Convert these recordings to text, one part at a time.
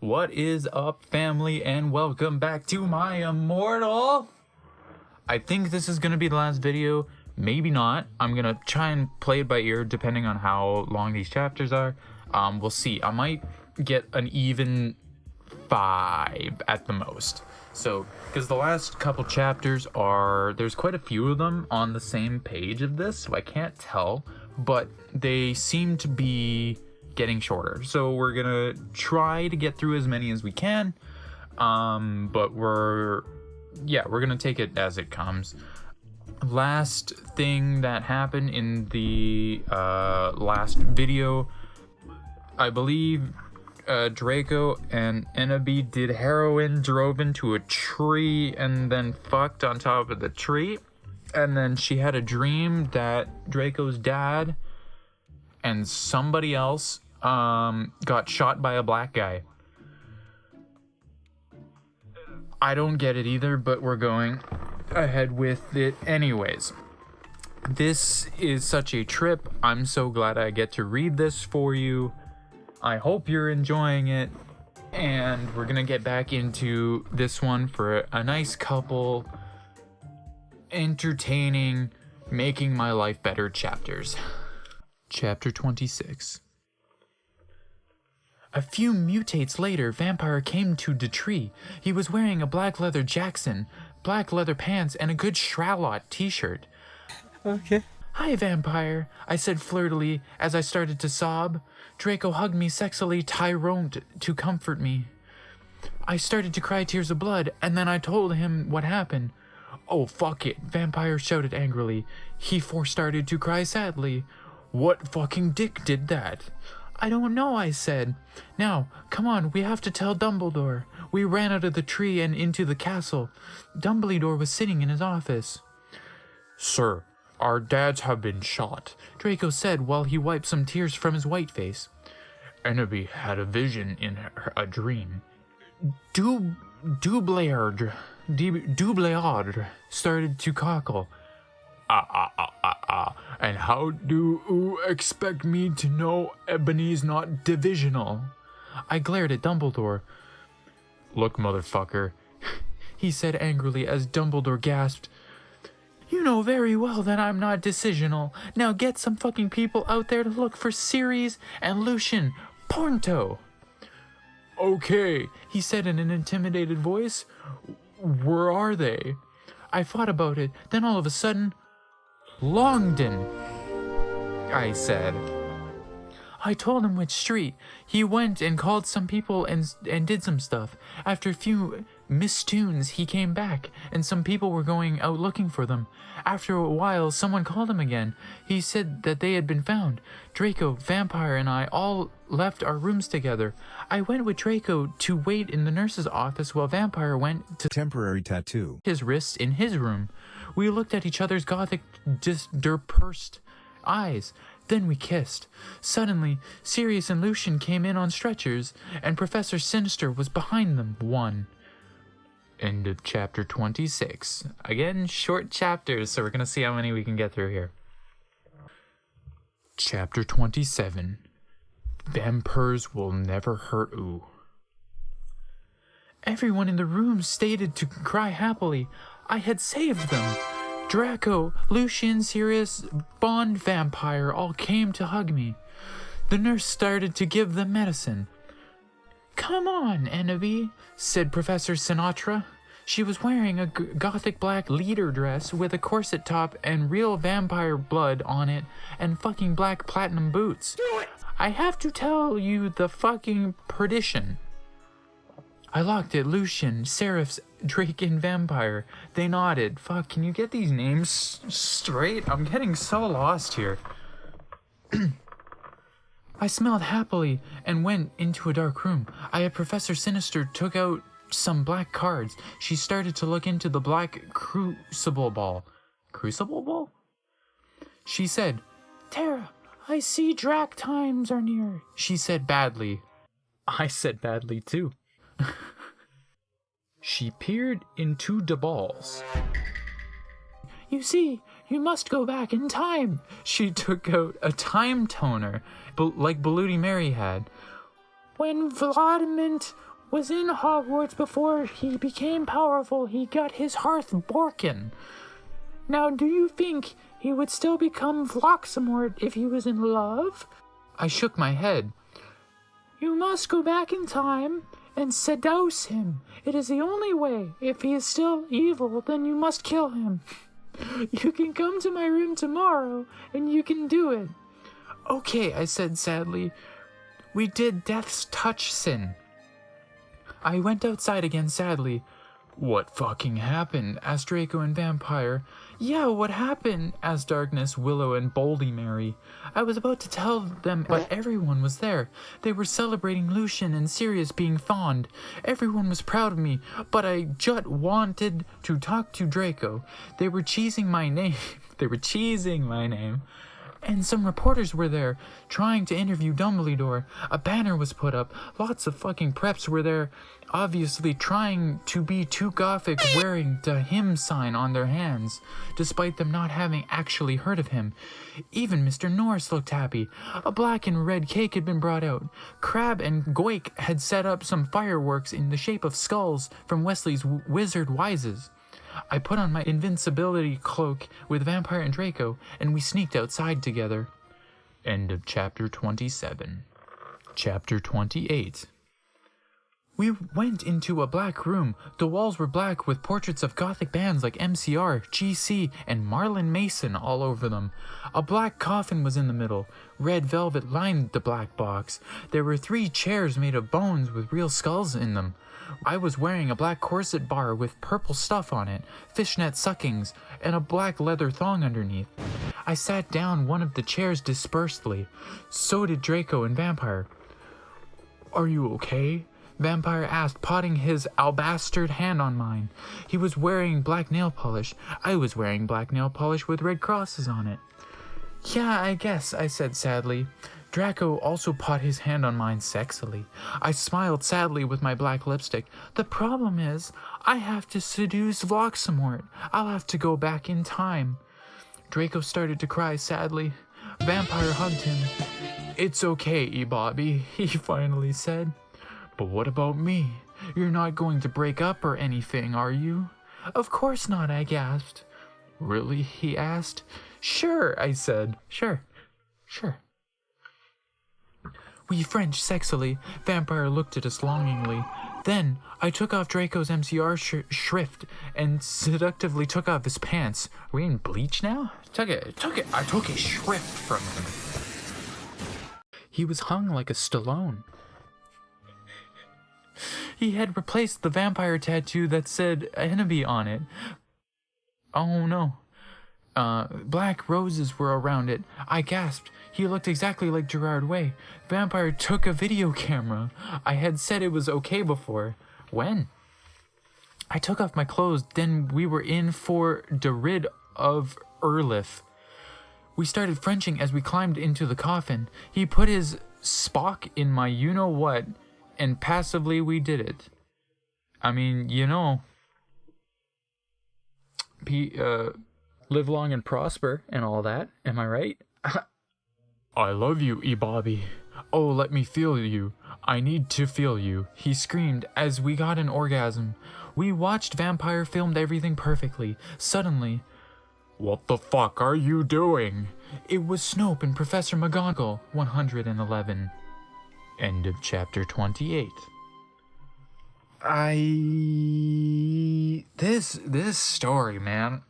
What is up, family, and welcome back to my Immortal. I think this is gonna be the last video, maybe not. I'm gonna try and play it by ear depending on how long these chapters are. We'll see. I might get an even 5 at the most. So, because the last couple chapters there's quite a few of them on the same page of this, so I can't tell, but they seem to be getting shorter. So we're gonna try to get through as many as we can, but we're gonna take it as it comes. Last thing that happened in the last video, I believe Draco and Ennaby did heroin, drove into a tree, and then fucked on top of the tree. And then she had a dream that Draco's dad and somebody else got shot by a black guy. I don't get it either, but we're going ahead with it anyways. This is such a trip. I'm so glad I get to read this for you. I hope you're enjoying it, and we're gonna get back into this one for a nice couple entertaining, making my life better chapters. Chapter 26. A few mutates later, Vampire came to the tree. He was wearing a black leather Jackson, black leather pants, and a good Shralot t-shirt. Okay. "Hi, Vampire," I said flirtily as I started to sob. Draco hugged me sexily, Tyrone to comfort me. I started to cry tears of blood, and then I told him what happened. "Oh, fuck it," Vampire shouted angrily. He started to cry sadly. "What fucking dick did that?" "I don't know," I said. "Now, come on, we have to tell Dumbledore." We ran out of the tree and into the castle. Dumbledore was sitting in his office. "Sir, our dads have been shot," Draco said while he wiped some tears from his white face. "Ennaby had a vision in a dream." Dublayard started to cackle. And how do you expect me to know Ebony's not divisional?" I glared at Dumbledore. "Look, motherfucker," he said angrily as Dumbledore gasped. "You know very well that I'm not decisional. Now get some fucking people out there to look for Ceres and Lucian. Porto." "Okay," he said in an intimidated voice. "Where are they?" I thought about it. Then all of a sudden, "Longdon," I said. I told him which street. He went and called some people and did some stuff. After a few mistunes, he came back, and some people were going out looking for them. After a while, someone called him again. He said that they had been found. Draco, Vampire, and I all left our rooms together. I went with Draco to wait in the nurse's office while Vampire went to temporary tattoo his wrists in his room. We looked at each other's gothic, pursed eyes. Then we kissed. Suddenly, Sirius and Lucian came in on stretchers, and Professor Sinister was behind them. End of chapter 26. Again, short chapters, so we're gonna see how many we can get through here. Chapter 27. Vampires will never hurt you. Everyone in the room stated to cry happily. I had saved them. Draco, Lucian, Sirius, Bond, Vampire all came to hug me. The nurse started to give them medicine. "Come on, Ennaby," said Professor Sinatra. She was wearing a gothic black leader dress with a corset top and real vampire blood on it and fucking black platinum boots. "I have to tell you the fucking perdition." I looked at Lucian, Seraphs, Drake, and Vampire. They nodded. Fuck, can you get these names straight? I'm getting so lost here. I smiled happily and went into a dark room. I had Professor Sinister took out some black cards. She started to look into the black crucible ball. Crucible ball? She said, "Tara, I see Drac times are near," she said badly. I said badly too. She peered into the balls. "You see, you must go back in time." She took out a time toner, like Bloody Mary had. "When Vladimir was in Hogwarts before he became powerful. He got his heart broken. Now, do you think he would still become Voldemort if he was in love? I shook my head. You must go back in time and seduce him. It is the only way. If he is still evil, then you must kill him. You can come to my room tomorrow, and you can do it. Okay, I said sadly. We did Death's touch sin. I went outside again sadly. What fucking happened? Asked Draco and Vampire. Yeah, what happened? Asked Darkness, Willow, and Boldy Mary. I was about to tell them, but everyone was there. They were celebrating Lucian and Sirius being fond. Everyone was proud of me, but I just wanted to talk to Draco. They were cheesing my name. And some reporters were there, trying to interview Dumbledore. A banner was put up. Lots of fucking preps were there, obviously trying to be too gothic, wearing the him sign on their hands, despite them not having actually heard of him. Even Mr. Norris looked happy. A black and red cake had been brought out. Crab and Goik had set up some fireworks in the shape of skulls from Wesley's Wizard Wises. I put on my invincibility cloak with Vampire and Draco, and we sneaked outside together. End of chapter 27. Chapter 28. We went into a black room. The walls were black with portraits of gothic bands like MCR, GC, and Marlon Mason all over them. A black coffin was in the middle. Red velvet lined the black box. There were 3 chairs made of bones with real skulls in them. I was wearing a black corset bar with purple stuff on it, fishnet suckings, and a black leather thong underneath. I sat down one of the chairs dispersedly. So did Draco and Vampire. Are you okay? Vampire asked, potting his alabaster hand on mine. He was wearing black nail polish. I was wearing black nail polish with red crosses on it. Yeah, I guess, I said sadly. Draco also put his hand on mine sexily. I smiled sadly with my black lipstick. The problem is, I have to seduce Voldemort. I'll have to go back in time. Draco started to cry sadly. Vampire hugged him. It's okay, E-Bobby, he finally said. But what about me? You're not going to break up or anything, are you? Of course not, I gasped. Really? He asked. Sure, I said. Sure. We Frenched sexily. Vampire looked at us longingly. Then I took off Draco's MCR shrift and seductively took off his pants. Are we in Bleach now? I took his shrift from him. He was hung like a Stallone. He had replaced the vampire tattoo that said enemy on it. Oh no. Black roses were around it. I gasped. He looked exactly like Gerard Way. Vampire took a video camera. I had said it was okay before. When? I took off my clothes, then we were in for the rid of Erlif. We started Frenching as we climbed into the coffin. He put his Spock in my you-know-what, and passively we did it. I mean, you know, live long and prosper and all that, am I right? I love you, E-Bobby. Oh, let me feel you. I need to feel you, he screamed as we got an orgasm. We watched Vampire filmed everything perfectly. Suddenly, what the fuck are you doing? It was Snoop and Professor McGonagall, 111. End of chapter 28. This story, man.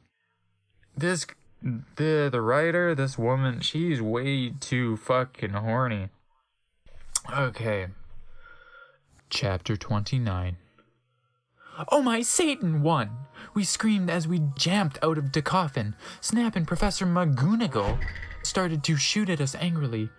The writer, this woman, she's way too fucking horny. Okay. Chapter 29. Oh my Satan, one! We screamed as we jumped out of the coffin. Snap and Professor McGonagall started to shoot at us angrily.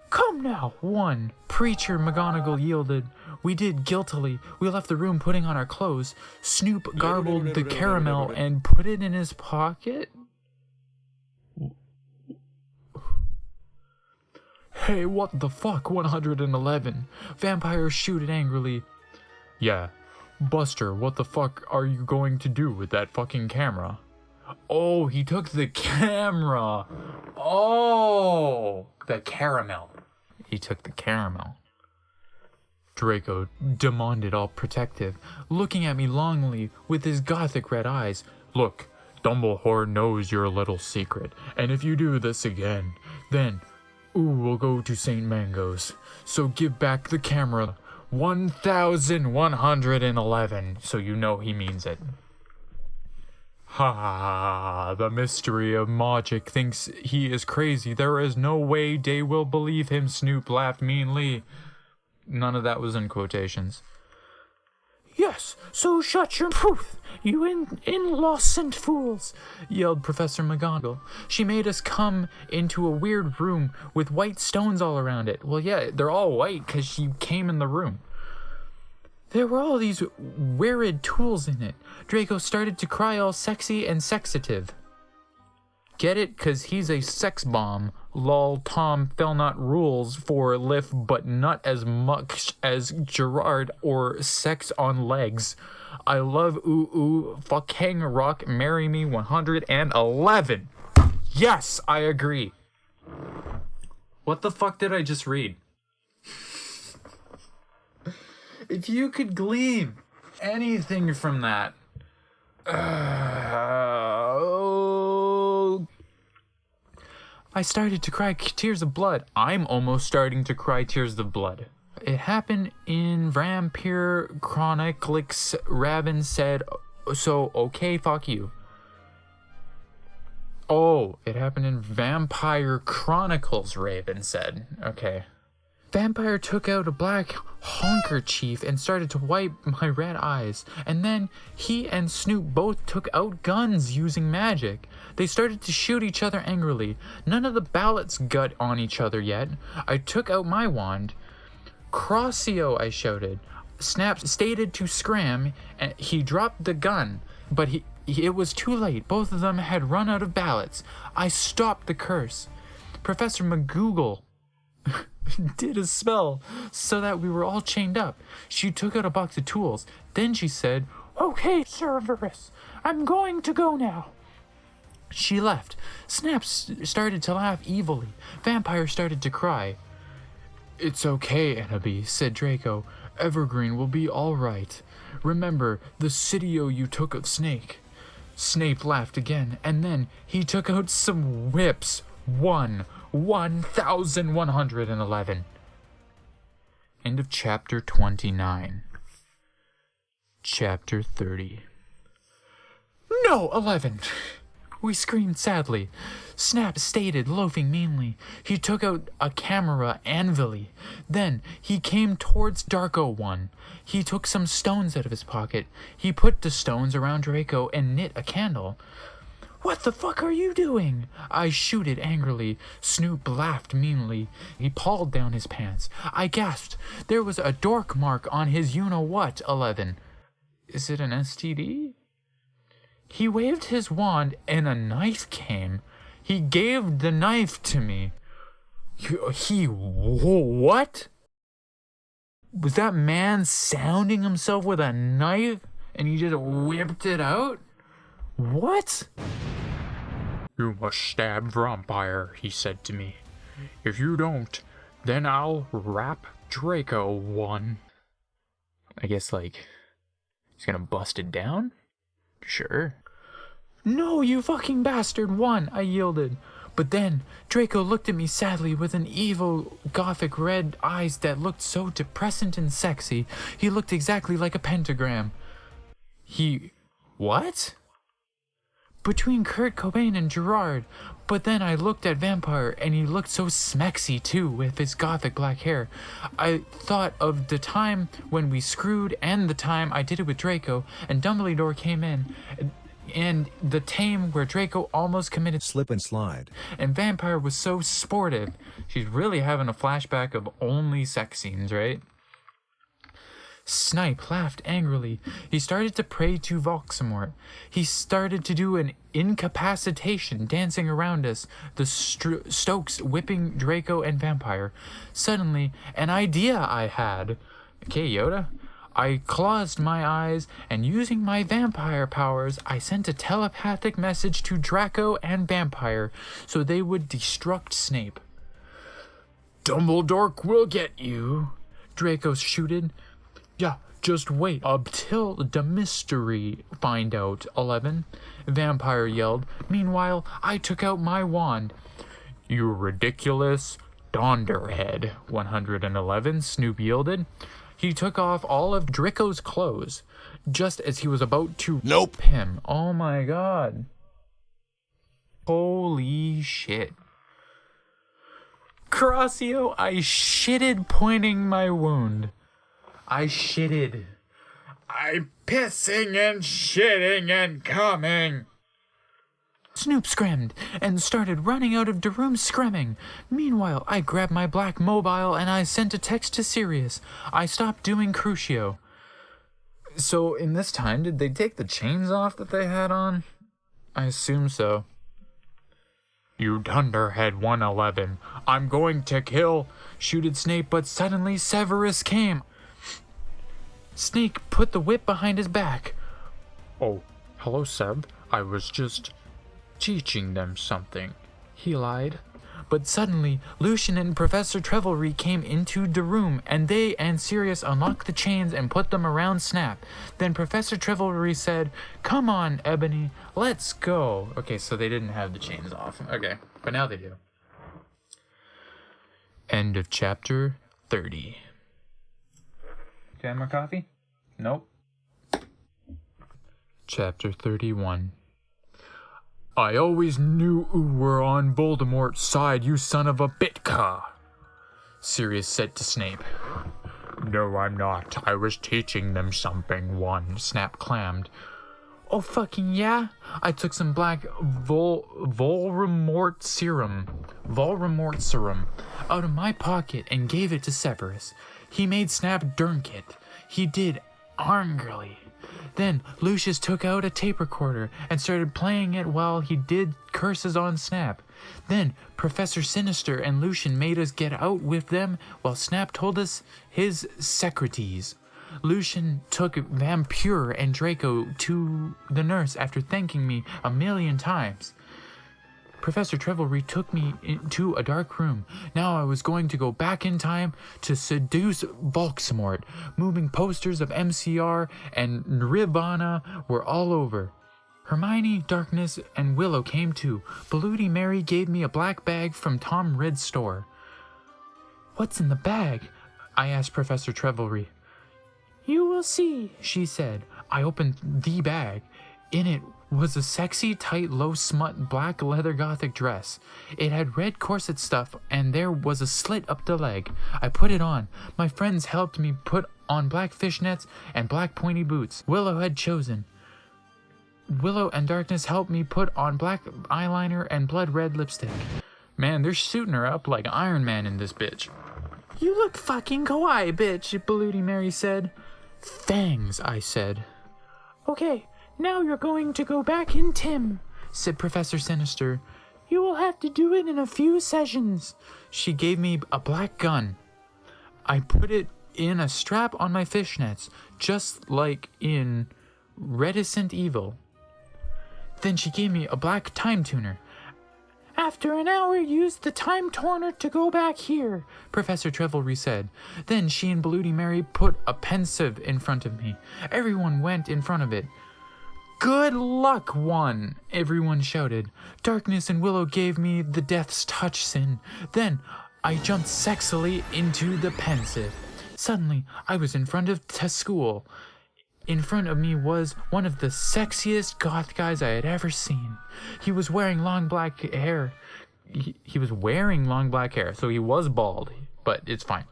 Come now, one. Preacher McGonagall yielded. We did guiltily. We left the room putting on our clothes. Snoop garbled the caramel and put it in his pocket. Hey, what the fuck, 111? Vampire shooted angrily. Yeah. Buster, what the fuck are you going to do with that fucking camera? Oh, he took the camera. Oh, the caramel. He took the caramel. Draco demanded, all protective, looking at me longingly with his gothic red eyes. Look, Dumbledore knows your little secret, and if you do this again, then we'll go to St. Mango's. So give back the camera. 1111, so you know he means it. Ha, the mystery of magic thinks he is crazy. There is no way they will believe him, Snoop laughed meanly. None of that was in quotations. Yes, so shut your mouth, you innocent fools, yelled Professor McGonagall. She made us come into a weird room with white stones all around it. Well, yeah, they're all white because she came in the room. There were all these weird tools in it. Draco started to cry all sexy and sexative. Get it? Because he's a sex bomb. Lol, Tom Felnut rules for lift, but not as much as Gerard or sex on legs. I love ooh, fucking rock, marry me 111. Yes, I agree. What the fuck did I just read? If you could glean anything from that. I started to cry tears of blood. I'm almost starting to cry tears of blood. It happened in Vampire Chronicles. Raven said, so okay, fuck you. Oh, it happened in Vampire Chronicles, Raven said. Okay. Vampire took out a black handkerchief and started to wipe my red eyes. And then he and Snoop both took out guns using magic. They started to shoot each other angrily. None of the ballots got on each other yet. I took out my wand. Crossio, I shouted. Snap stated to scram, and he dropped the gun, but it was too late. Both of them had run out of ballots. I stopped the curse. Professor McGoogle did a spell so that we were all chained up. She took out a box of tools. Then she said, okay, Cerberus, I'm going to go now. She left. Snap started to laugh evilly. Vampire started to cry. It's okay, Annabie, said Draco. Evergreen will be all right. Remember the sitio you took of Snake. Snape laughed again, and then he took out some whips. 1111. End of chapter 29. Chapter 30. No, 11. We screamed sadly. Snap stated, loafing meanly. He took out a camera anvilly. Then he came towards Darko 1. He took some stones out of his pocket. He put the stones around Draco and lit a candle. What the fuck are you doing? I shooted angrily. Snoop laughed meanly. He pulled down his pants. I gasped. There was a dork mark on his you-know-what, 11. Is it an STD? He waved his wand and a knife came. He gave the knife to me. What? Was that man sounding himself with a knife and he just whipped it out? What? You must stab Vampire, he said to me. If you don't, then I'll rap Draco 1. I guess, like, he's gonna bust it down? Sure. No, you fucking bastard 1, I yielded. But then, Draco looked at me sadly with an evil, gothic red eyes that looked so depressant and sexy. He looked exactly like a pentagram. What? Between Kurt Cobain and Gerard. But then I looked at Vampire, and he looked so smexy too, with his gothic black hair. I thought of the time when we screwed, and the time I did it with Draco, and Dumbledore came in, and the time where Draco almost committed slip and slide. And Vampire was so sportive. She's really having a flashback of only sex scenes, right? Snipe laughed angrily. He started to pray to Voldemort. He started to do an incapacitation, dancing around us, the Stokes whipping Draco and Vampire. Suddenly, an idea I had. Okay, Yoda? I closed my eyes, and using my vampire powers, I sent a telepathic message to Draco and Vampire so they would destruct Snape. Dumbledore will get you. Draco shooted. Yeah, just wait until the mystery find out, 11. Vampire yelled. Meanwhile, I took out my wand. You ridiculous Donderhead, 111, Snoop yielded. He took off all of Draco's clothes, just as he was about to Nope. him. Oh my god. Holy shit. Crossio, I shitted pointing my wound. I shitted. I'm pissing and shitting and coming. Snoop screamed and started running out of the room screaming. Meanwhile, I grabbed my black mobile and I sent a text to Sirius. I stopped doing Crucio. So in this time, did they take the chains off that they had on? I assume so. You Dunderhead 111, I'm going to kill, shooted Snape, but suddenly Severus came. Snake put the whip behind his back. Oh, hello, Seb. I was just teaching them something, he lied. But suddenly, Lucian and Professor Trevelry came into the room, and they and Sirius unlocked the chains and put them around Snap. Then Professor Trevelry said, "Come on, Ebony, let's go." Okay, so they didn't have the chains off. Okay, but now they do. End of chapter 30. Okay, more coffee? Nope. Chapter 31. I always knew you were on Voldemort's side, you son of a bitka, Sirius said to Snape. No, I'm not. I was teaching them something, Snap clammed. Oh, fucking yeah? I took some black Voldemort serum out of my pocket and gave it to Severus. He made Snap drink it. He did angrily. Then Lucius took out a tape recorder and started playing it while he did curses on Snap. Then Professor Sinister and Lucian made us get out with them while Snap told us his secreties. Lucian took Vampire and Draco to the nurse after thanking me 1,000,000 times. Professor Trevelry took me into a dark room. Now I was going to go back in time to seduce Voldemort. Moving posters of MCR and Nirvana were all over. Hermione, Darkness, and Willow came too. Bloody Mary gave me a black bag from Tom Ridd's store. What's in the bag? I asked Professor Trevelry. You will see, she said. I opened the bag. In it was a sexy, tight, low-smut black leather gothic dress. It had red corset stuff, and there was a slit up the leg. I put it on. My friends helped me put on black fishnets and black pointy boots Willow had chosen. Willow and Darkness helped me put on black eyeliner and blood red lipstick. Man, they're shooting her up like Iron Man in this bitch. You look fucking kawaii, bitch, Bloody Mary said. Thanks, I said. Okay. Now you're going to go back in Tim, said Professor Sinister. You will have to do it in a few sessions. She gave me a black gun. I put it in a strap on my fishnets, just like in Reticent Evil. Then she gave me a black time tuner. After an hour, use the time turner to go back here, Professor Trevelry said. Then she and Bloody Mary put a pensive in front of me. Everyone went in front of it. Good luck, one, everyone shouted. Darkness and Willow gave me the death's touch sin. Then I jumped sexily into the pensive. Suddenly, I was in front of school. In front of me was one of the sexiest goth guys I had ever seen. He was wearing long black hair. He was wearing long black hair, so he was bald, but it's fine.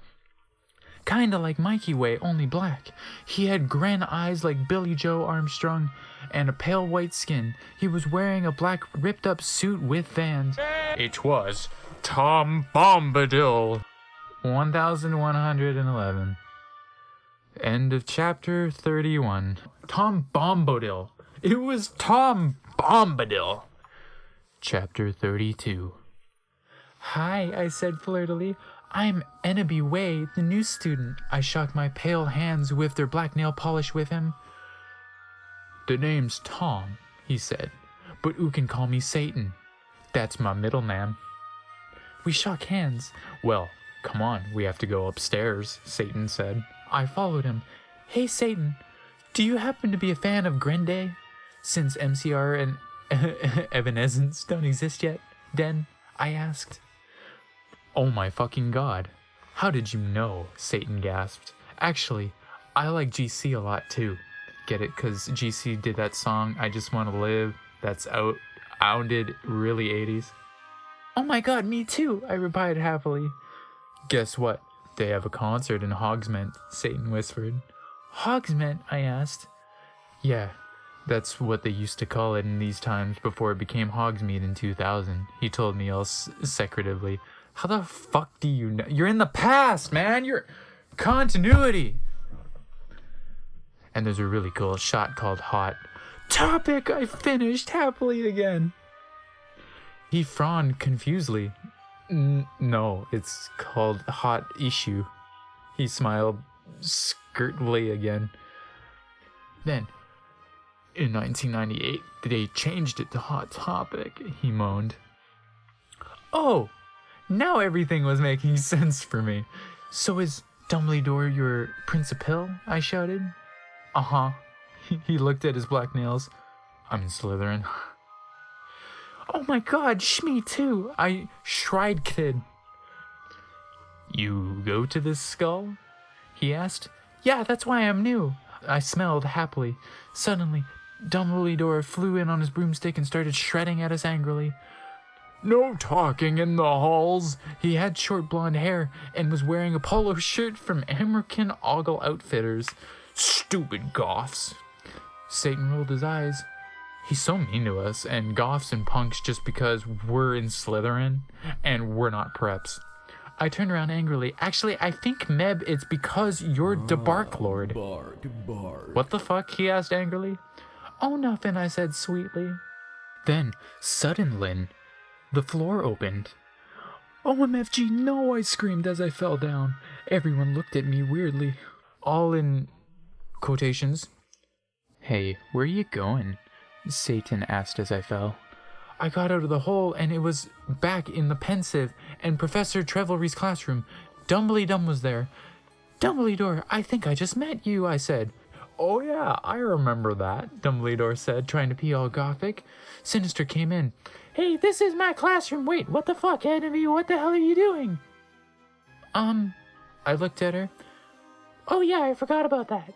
Kinda like Mikey Way, only black. He had grin eyes like Billy Joe Armstrong and a pale white skin. He was wearing a black ripped up suit with Vans. It was Tom Bombadil. 1111. End of chapter 31. Tom Bombadil. It was Tom Bombadil. Chapter 32. Hi, I said flirtily. I'm Ennaby Way, the new student. I shocked my pale hands with their black nail polish with him. The name's Tom, he said, but you can call me Satan. That's my middle name. We shook hands. Well, Come on, we have to go upstairs, Satan said. I followed him. Hey, Satan, do you happen to be a fan of Grande? Since MCR and Evanescence don't exist yet, Den, I asked. Oh my fucking god. How did you know? Satan gasped. Actually, I like GC a lot too. Get it? Cause GC did that song, I Just Wanna Live, that's outed really 80s. Oh my god, me too, I replied happily. Guess what? They have a concert in Hogsmeade, Satan whispered. Hogsmeade? I asked. Yeah, that's what they used to call it in these times before it became Hogsmeade in 2000, he told me all secretively. How the fuck do you know? You're in the past, man! You're continuity! And there's a really cool shot called Hot Topic, I finished happily again. He frowned confusedly. No, it's called Hot Issue. He smiled skirtily again. Then, in 1998, they changed it to Hot Topic, he moaned. Oh, now everything was making sense for me. So is Dumbledore your principal? I shouted. Uh-huh. He looked at his black nails. I'm in Slytherin. Oh my god, me too, I shrieked. You go to this skull? He asked. Yeah, that's why I'm new. I smelled happily. Suddenly, Dumbledore flew in on his broomstick and started shredding at us angrily. No talking in the halls. He had short blonde hair and was wearing a polo shirt from American Ogle Outfitters. Stupid goths. Satan rolled his eyes. He's so mean to us, and goths and punks just because we're in Slytherin and we're not preps. I turned around angrily. Actually, I think, Meb, it's because you're the Bark Lord. Bark. What the fuck? He asked angrily. Oh, nothing, I said sweetly. Then, suddenly, the floor opened. OMFG, no, I screamed as I fell down. Everyone looked at me weirdly. All in quotations. Hey, where you going? Satan asked as I fell. I got out of the hole and it was back in the pensive and Professor Trevelry's classroom. Dumbledore was there. Dumbledore, I think I just met you, I said. Oh yeah, I remember that, Dumbledore said, trying to be all gothic. Sinister came in. Hey, this is my classroom. Wait, what the fuck, enemy? What the hell are you doing? I looked at her. Oh yeah, I forgot about that.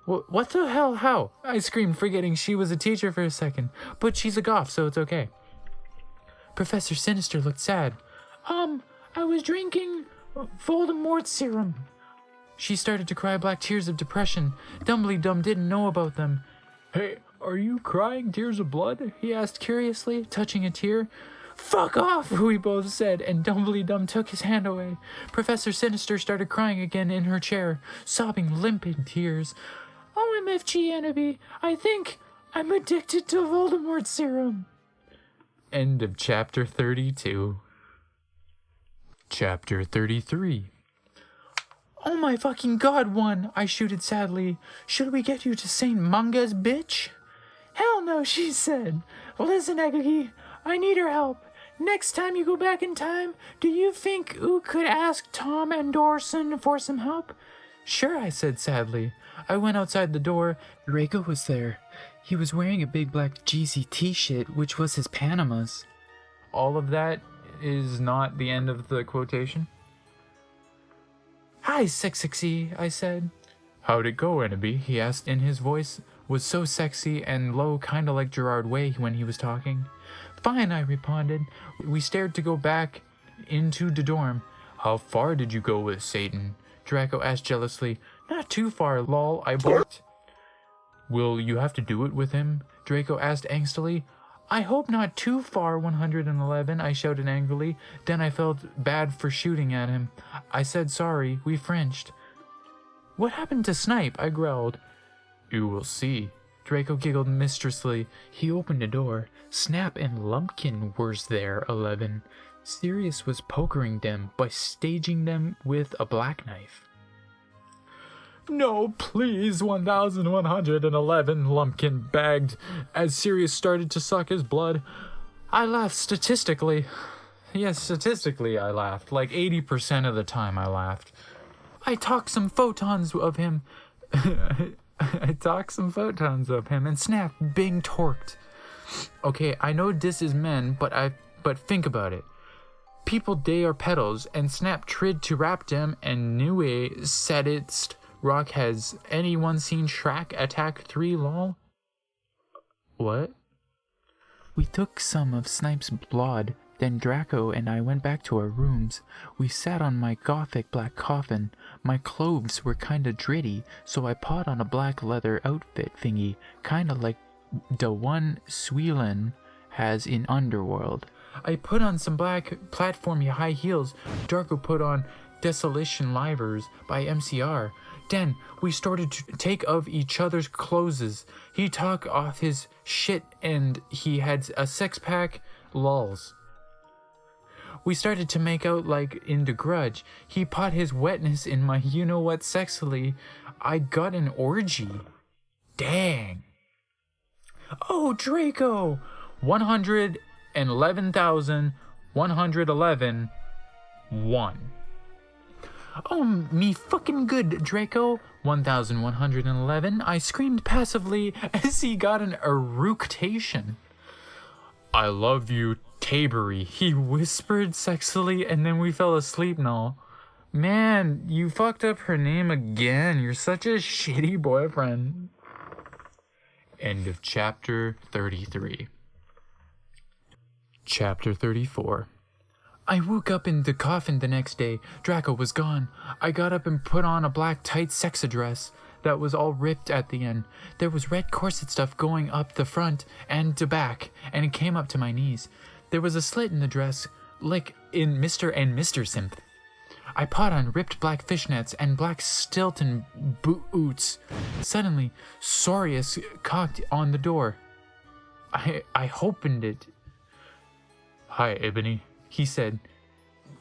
What the hell? How? I screamed, forgetting she was a teacher for a second. But she's a goth, so it's okay. Professor Sinister looked sad. I was drinking Voldemort serum. She started to cry black tears of depression. Dumbledore didn't know about them. Hey, are you crying tears of blood? He asked curiously, touching a tear. Fuck off, we both said, and Dumbledore took his hand away. Professor Sinister started crying again in her chair, sobbing limpid tears. OMFG, enemy, I think I'm addicted to Voldemort serum. End of chapter 32. Chapter 33. Oh my fucking god, one, I shooted sadly. Should we get you to St. Munga's, bitch? Hell no, she said. Listen, Eggy, I need her help. Next time you go back in time, do you think you could ask Tom and Dorson for some help? Sure, I said sadly. I went outside the door. Draco was there. He was wearing a big black Jeezy t-shirt, which was his Panamas. All of that is not the end of the quotation. Hi, XXMidnightEssenceXx, I said. How'd it go, Enemy? He asked, and his voice was so sexy and low, kinda like Gerard Way when he was talking. Fine, I responded. We stared to go back into the dorm. How far did you go with Satan? Draco asked jealously. Not too far, lol, I barked. Will you have to do it with him? Draco asked angstily. I hope not too far, 111, I shouted angrily. Then I felt bad for shooting at him. I said sorry, we Frenched. What happened to Snipe? I growled. You will see. Draco giggled mischievously. He opened a door. Snap and Lumpkin were there, 11. Sirius was pokering them by staging them with a black knife. No, please, 1111, Lumpkin begged, as Sirius started to suck his blood. I laughed statistically. Yes, statistically I laughed. Like 80% of the time I laughed. I talked some photons of him. I talked some photons of him and snap, being torqued. Okay, I know this is men, but think about it. People they are pedals and snap trid to rap them and new sadist rock has anyone seen Shrek Attack 3 lol? What? We took some of Snipe's blood, then Draco and I went back to our rooms. We sat on my gothic black coffin. My clothes were kinda dritty, so I put on a black leather outfit thingy, kinda like the one Suelen has in Underworld. I put on some black platformy high heels. Draco put on Desolation Livers by MCR. Then we started to take of each other's clothes. He took off his shit and he had a six-pack lulls. We started to make out like in The Grudge. He put his wetness in my you-know-what sexily. I got an orgy. Dang. Oh, Draco! 111,111 1. Oh, me fucking good, Draco. 1,111. I screamed passively as he got an eructation. I love you, Tabery, he whispered sexily, and then we fell asleep now. Man, you fucked up her name again. You're such a shitty boyfriend. End of chapter 33. Chapter 34. I woke up in the coffin the next day. Draco was gone. I got up and put on a black tight sexa dress that was all ripped at the end. There was red corset stuff going up the front and the back, and it came up to my knees. There was a slit in the dress, like in Mr. and Mr. Simp. I put on ripped black fishnets and black Stilton boots. Suddenly, Sorius cocked on the door. I opened it. Hi, Ebony, he said.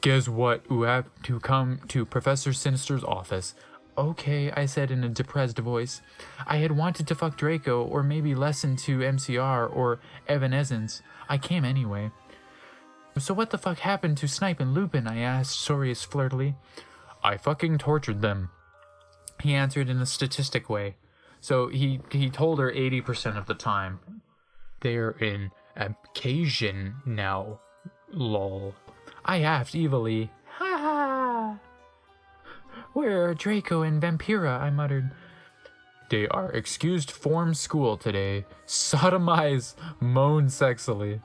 Guess what? You have to come to Professor Sinister's office. Okay, I said in a depressed voice. I had wanted to fuck Draco or maybe listen to MCR or Evanescence. I came anyway. So what the fuck happened to Snipe and Lupin? I asked Sorius flirtily. I fucking tortured them, he answered in a statistic way. So he told her 80% of the time. They're in occasion now, lol. I laughed evilly. Ha ha! Where are Draco and Vampira? I muttered. They are excused from school today. Sodomize, moaned sexily.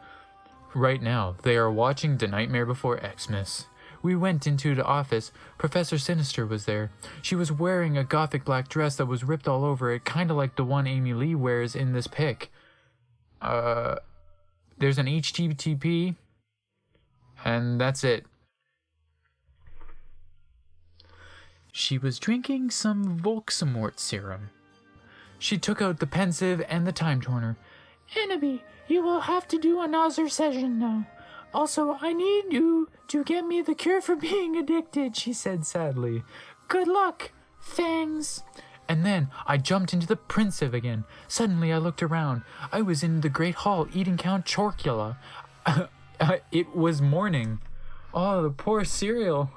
Right now, they are watching The Nightmare Before Xmas. We went into the office. Professor Sinister was there. She was wearing a gothic black dress that was ripped all over it, kinda like the one Amy Lee wears in this pic. There's an HTTP, and that's it. She was drinking some Volksamort serum. She took out the pensive and the time turner. Enemy, you will have to do another session now. Also, I need you to get me the cure for being addicted, she said sadly. Good luck, Fangs. And then I jumped into the pensive again. Suddenly I looked around. I was in the Great Hall eating Count Chorkula. It was morning. Oh, the poor cereal.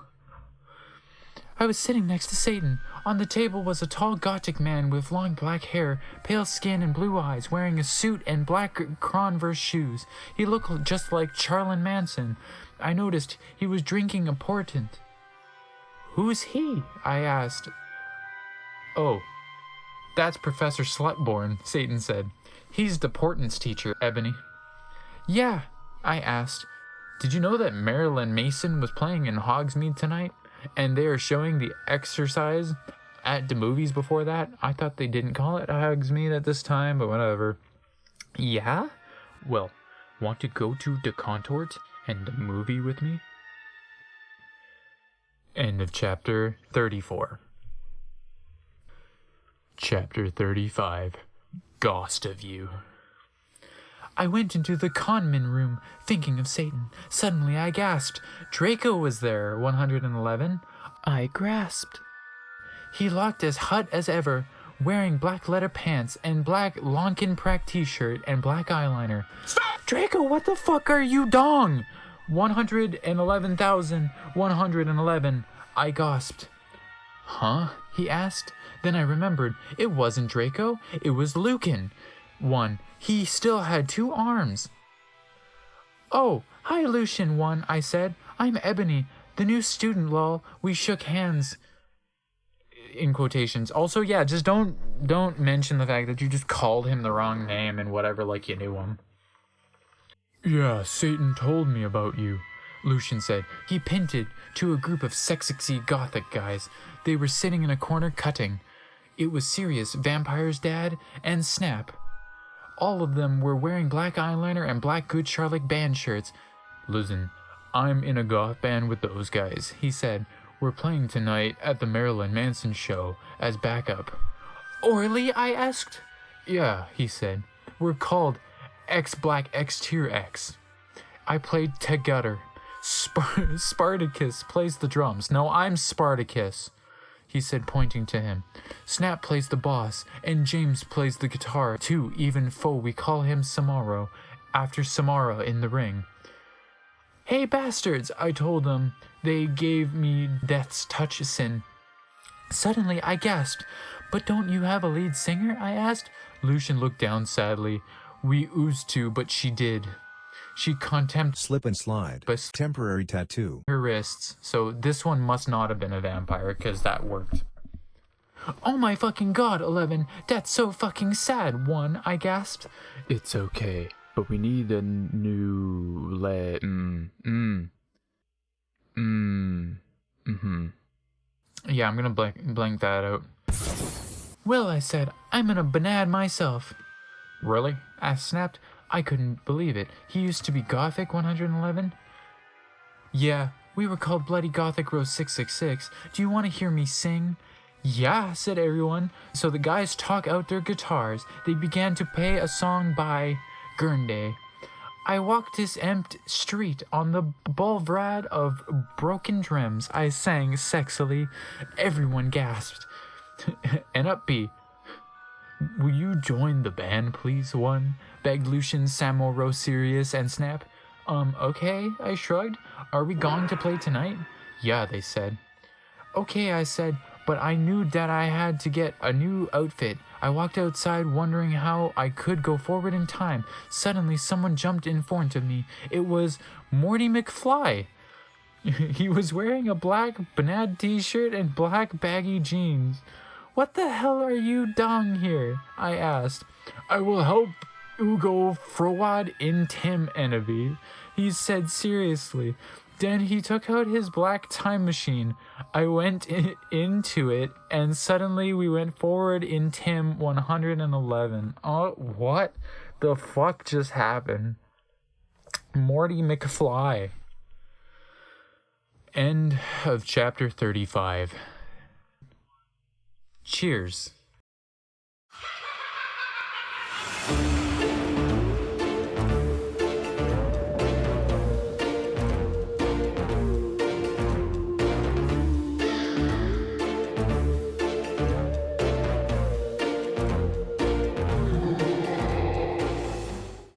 I was sitting next to Satan. On the table was a tall gothic man with long black hair, pale skin and blue eyes, wearing a suit and black Converse shoes. He looked just like Charlton Manson. I noticed he was drinking a portent. Who's he? I asked. Oh, that's Professor Slutborn, Satan said. He's the portents teacher, Ebony. Yeah, I asked. Did you know that Marilyn Mason was playing in Hogsmeade tonight? And they are showing The Exorcise at the movies before that. I thought they didn't call it Hogsmeade at this time, but whatever. Yeah? Well, want to go to the Contort and the movie with me? End of chapter 34. Chapter 35. Ghost of You. I went into the conman room, thinking of Satan. Suddenly I gasped. Draco was there, 111. I grasped. He looked as hot as ever, wearing black leather pants and black Lonkin Prack t-shirt and black eyeliner. Stop! Draco, what the fuck are you dong? 111,111, I gasped. Huh? He asked. Then I remembered. It wasn't Draco. It was Lucan. One. He still had 2 arms. Oh, hi, Lucian 1, I said. I'm Ebony, the new student, lol. We shook hands. In quotations. Also, yeah, just don't mention the fact that you just called him the wrong name and whatever like you knew him. Yeah, Satan told me about you, Lucian said. He pinted to a group of sexy gothic guys. They were sitting in a corner cutting. It was Sirius, Vampire's dad, and Snap. All of them were wearing black eyeliner and black Good Charlotte band shirts. Listen, I'm in a goth band with those guys, he said. We're playing tonight at the Marilyn Manson show as backup. Orly? I asked. Yeah, he said. We're called X Black X Tier X. I played Tegutter. Spartacus plays the drums. No, I'm Spartacus, he said, pointing to him. Snap plays the boss, and James plays the guitar too, even though we call him Samaro, after Samara in the ring. Hey bastards, I told them. They gave me Death's Touch sin. Suddenly I gasped. But don't you have a lead singer? I asked. Lucian looked down sadly. We oozed to, but she did. She slip and slide. Temporary tattoo. Her wrists. So this one must not have been a vampire, because that worked. Oh my fucking god, 11. That's so fucking sad, 1, I gasped. It's okay, but we need a new Yeah, I'm gonna blank that out. Well, I said, I'm in a banad myself. Really? I snapped. I couldn't believe it. He used to be Gothic 111? Yeah, we were called Bloody Gothic Row 666. Do you want to hear me sing? Yeah, said everyone. So the guys took out their guitars. They began to play a song by Gurnday. I walked this empty street on the boulevard of broken dreams. I sang sexily. Everyone gasped. And upbeat. Will you join the band, please, 1? Begged Lucian, Samoro, Sirius, and Snap. Okay, I shrugged. Are we going to play tonight? Yeah, they said. Okay, I said, but I knew that I had to get a new outfit. I walked outside wondering how I could go forward in time. Suddenly, someone jumped in front of me. It was Morty McFly. He was wearing a black banana t-shirt and black baggy jeans. What the hell are you doing here? I asked. I will help Ugo Frowad in Tim Envy, he said seriously. Then he took out his black time machine. I went into it, and suddenly we went forward in Tim 111. Oh, what the fuck just happened? Morty McFly. End of chapter 35. Cheers.